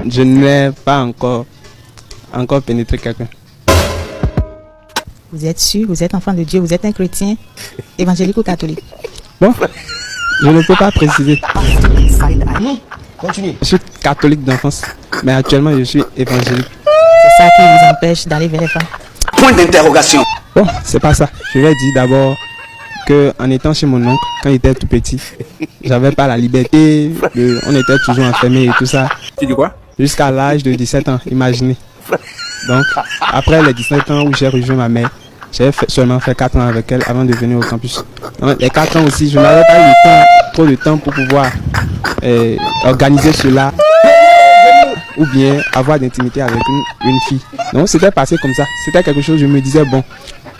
je n'ai pas encore pénétré quelqu'un. Vous êtes sûr, vous êtes enfant de Dieu, vous êtes un chrétien, évangélique ou catholique? Bon, je ne peux pas préciser. Continue. Je suis catholique d'enfance, mais actuellement je suis évangélique. C'est ça qui vous empêche d'aller vers les femmes? Point d'interrogation. Bon, c'est pas ça. Je vais dire d'abord que en étant chez mon oncle, quand il était tout petit, j'avais pas la liberté, on était toujours enfermés et tout ça. Tu dis quoi? Jusqu'à l'âge de 17 ans, imaginez. Donc, après les 17 ans où j'ai rejoint ma mère, j'ai seulement fait 4 ans avec elle avant de venir au campus. Donc, les 4 ans aussi, je n'avais pas eu trop de temps pour pouvoir organiser cela ou bien avoir d'intimité avec une fille. Donc, c'était passé comme ça. C'était quelque chose, je me disais, bon,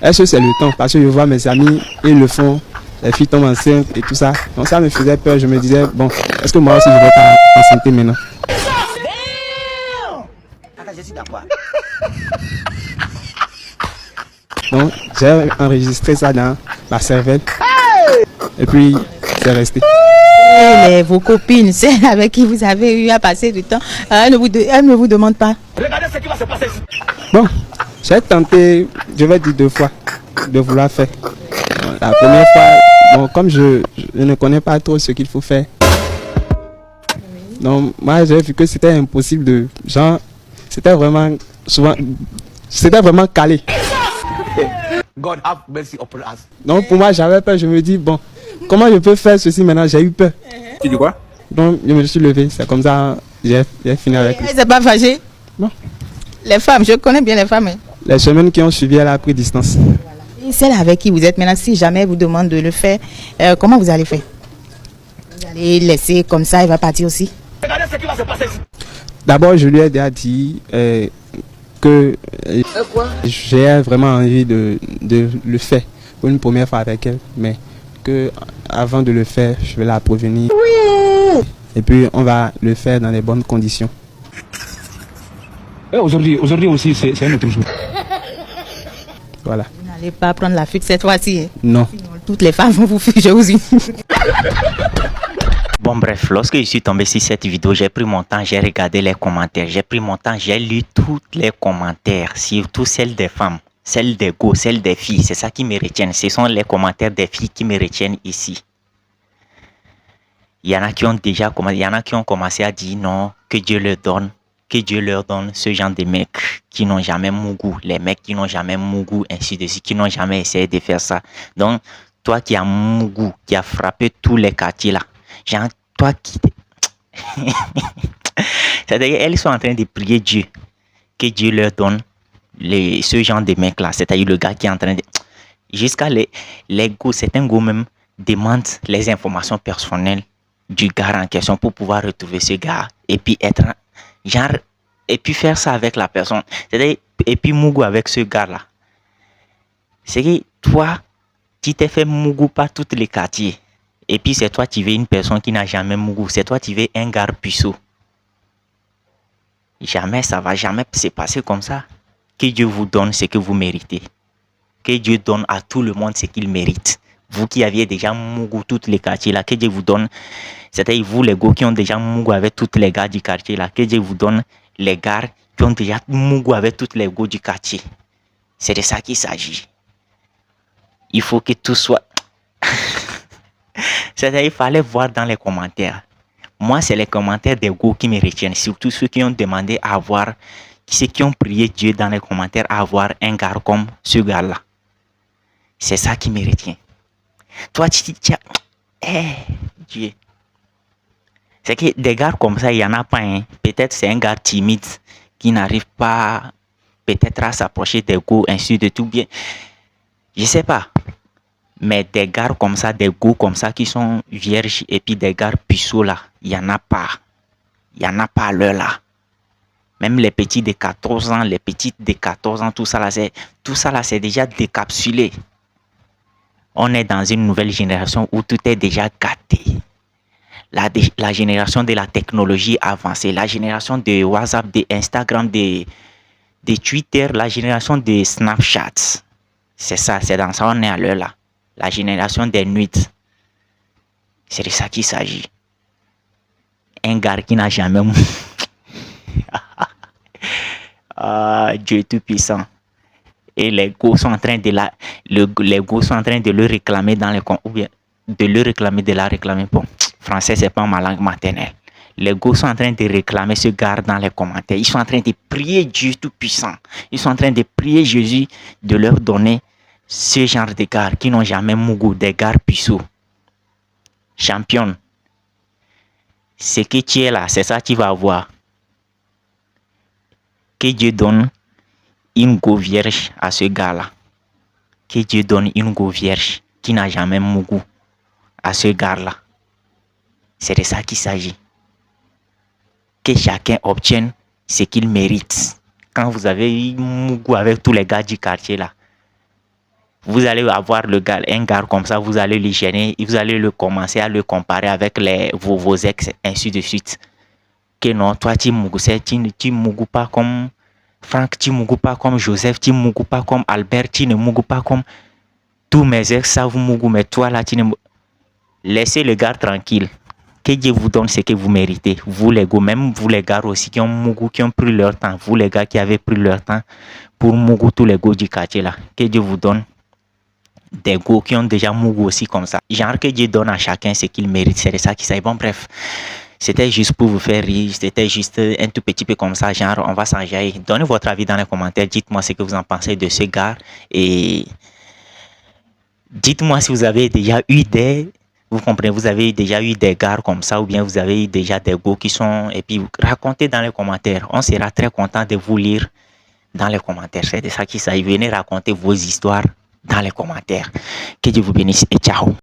est-ce que c'est le temps? Parce que je vois mes amis, ils le font, les filles tombent enceintes et tout ça. Donc, ça me faisait peur. Je me disais, bon, est-ce que moi aussi, je ne vais pas enceinte maintenant? Je suis d'accord. Donc, j'ai enregistré ça dans ma cervelle. Et puis, c'est resté. Et vos copines, celles avec qui vous avez eu à passer du temps, elles ne vous demandent pas? Regardez ce qui va se passer ici. Bon, j'ai tenté, je vais dire 2 fois, de vouloir faire. La première fois, bon, comme je ne connais pas trop ce qu'il faut faire. Donc, moi, j'ai vu que c'était impossible de... Genre, c'était vraiment souvent... C'était vraiment calé. God have mercy upon us. Donc, pour moi, j'avais peur. Je me dis, bon, comment je peux faire ceci maintenant? J'ai eu peur. Tu dis quoi? Donc, je me suis levé. C'est comme ça, j'ai fini avec lui. Elle s'est pas fâchée? Non. Les femmes, je connais bien les femmes. Hein. Les semaines qui ont suivi, elle a pris distance. Et celle avec qui vous êtes maintenant, si jamais elle vous demande de le faire, comment vous allez faire? Vous allez laisser comme ça, elle va partir aussi? Regardez ce qui va se passer ici. D'abord, je lui ai déjà dit que j'ai vraiment envie de le faire pour une première fois avec elle, mais que avant de le faire, je vais la prévenir. Oui. Et puis, on va le faire dans les bonnes conditions. Aujourd'hui aussi, c'est un autre jour. Voilà. Vous n'allez pas prendre la fuite cette fois-ci. Hein? Non. Sinon, toutes les femmes vont vous fuir, je vous dis. Bon bref, lorsque je suis tombé sur cette vidéo, j'ai pris mon temps, j'ai regardé les commentaires, j'ai pris mon temps, j'ai lu tous les commentaires, surtout celles des femmes, celles des go, celles des filles, c'est ça qui me retient. Ce sont les commentaires des filles qui me retiennent ici. Il y en a qui ont déjà commencé, il y en a qui ont commencé à dire non, que Dieu leur donne ce genre de mecs qui n'ont jamais mougou, les mecs qui n'ont jamais mougou, ainsi de suite, qui n'ont jamais essayé de faire ça. Donc, toi qui as mougou, qui as frappé tous les quartiers là, genre, toi qui... C'est-à-dire, elles sont en train de prier Dieu, que Dieu leur donne ce genre de mecs-là. C'est-à-dire, le gars qui est en train de... Jusqu'à les go, certains go même demandent les informations personnelles du gars en question pour pouvoir retrouver ce gars et puis être... Genre, et puis faire ça avec la personne. C'est-à-dire, et puis mougou avec ce gars-là. C'est que toi, tu t'es fait mougou par tous les quartiers. Et puis c'est toi qui veux une personne qui n'a jamais mougou. C'est toi qui veux un gars puceau. Jamais, ça va jamais se passer comme ça. Que Dieu vous donne ce que vous méritez. Que Dieu donne à tout le monde ce qu'il mérite. Vous qui aviez déjà mougou tous les quartiers là, que Dieu vous donne. C'est-à-dire vous les gars qui ont déjà mougou avec tous les gars du quartier là. Que Dieu vous donne les gars qui ont déjà mougou avec tous les gars du quartier. C'est de ça qu'il s'agit. Il faut que tout soit... C'est-à-dire, il fallait voir dans les commentaires. Moi, c'est les commentaires des gars qui me retiennent. Surtout ceux qui ont demandé à avoir, ceux qui ont prié Dieu dans les commentaires à avoir un gars comme ce gars-là. C'est ça qui me retient. Toi, tu dis, Dieu. C'est que des gars comme ça, il n'y en a pas un. Peut-être c'est un gars timide qui n'arrive pas peut-être à s'approcher des gars, ainsi de tout bien. Je ne sais pas. Mais des gars comme ça, des go comme ça qui sont vierges et puis des gars puceaux là, il n'y en a pas. Il n'y en a pas à l'heure là. Même les petits de 14 ans, les petites de 14 ans, tout ça là, c'est déjà décapsulé. On est dans une nouvelle génération où tout est déjà gâté. La génération de la technologie avancée, la génération de WhatsApp, de Instagram, de Twitter, la génération de Snapchat. C'est ça, c'est dans ça on est à l'heure là. La génération des nuits. C'est de ça qu'il s'agit. Un gars qui n'a jamais... Dieu Tout-Puissant. Et les go sont en train de les go sont en train de le réclamer dans les ou bien de le réclamer, de la réclamer. Bon, français, c'est pas ma langue maternelle. Les go sont en train de réclamer ce gars dans les commentaires. Ils sont en train de prier Dieu Tout-Puissant. Ils sont en train de prier Jésus de leur donner ce genre de gars qui n'ont jamais mougou, des gars puissants. Championne. Ce que tu es là, c'est ça que tu vas avoir. Que Dieu donne une go vierge à ce gars-là. Que Dieu donne une go vierge qui n'a jamais mougou à ce gars-là. C'est de ça qu'il s'agit. Que chacun obtienne ce qu'il mérite. Quand vous avez eu mougou avec tous les gars du quartier là, vous allez avoir un gars comme ça, vous allez le gêner, vous allez le commencer à le comparer avec vos ex, ainsi de suite. Que non, toi tu mougou pas comme Franck, tu mougou pas comme Joseph, tu mougou pas comme Albert, tu ne mougou pas comme tous mes ex savent mougou, mais toi là tu ne laissez le gars tranquille. Que Dieu vous donne ce que vous méritez. Vous les gars, même vous les gars aussi qui ont mougou, qui ont pris leur temps, vous les gars qui avez pris leur temps pour mougou tous les gars du quartier là. Que Dieu vous donne des gars qui ont déjà mougou aussi comme ça. Genre que Dieu donne à chacun ce qu'il mérite. C'est de ça qui s'agit. Bon bref, c'était juste pour vous faire rire. C'était juste un tout petit peu comme ça. Genre on va s'enjailler. Donnez votre avis dans les commentaires. Dites-moi ce que vous en pensez de ce gars. Et dites-moi si vous avez déjà eu vous comprenez, vous avez déjà eu des gars comme ça ou bien vous avez eu déjà des gars qui sont... Et puis racontez dans les commentaires. On sera très content de vous lire dans les commentaires. C'est de ça qu'il s'agit. Venez raconter vos histoires dans les commentaires. Que Dieu vous bénisse et ciao.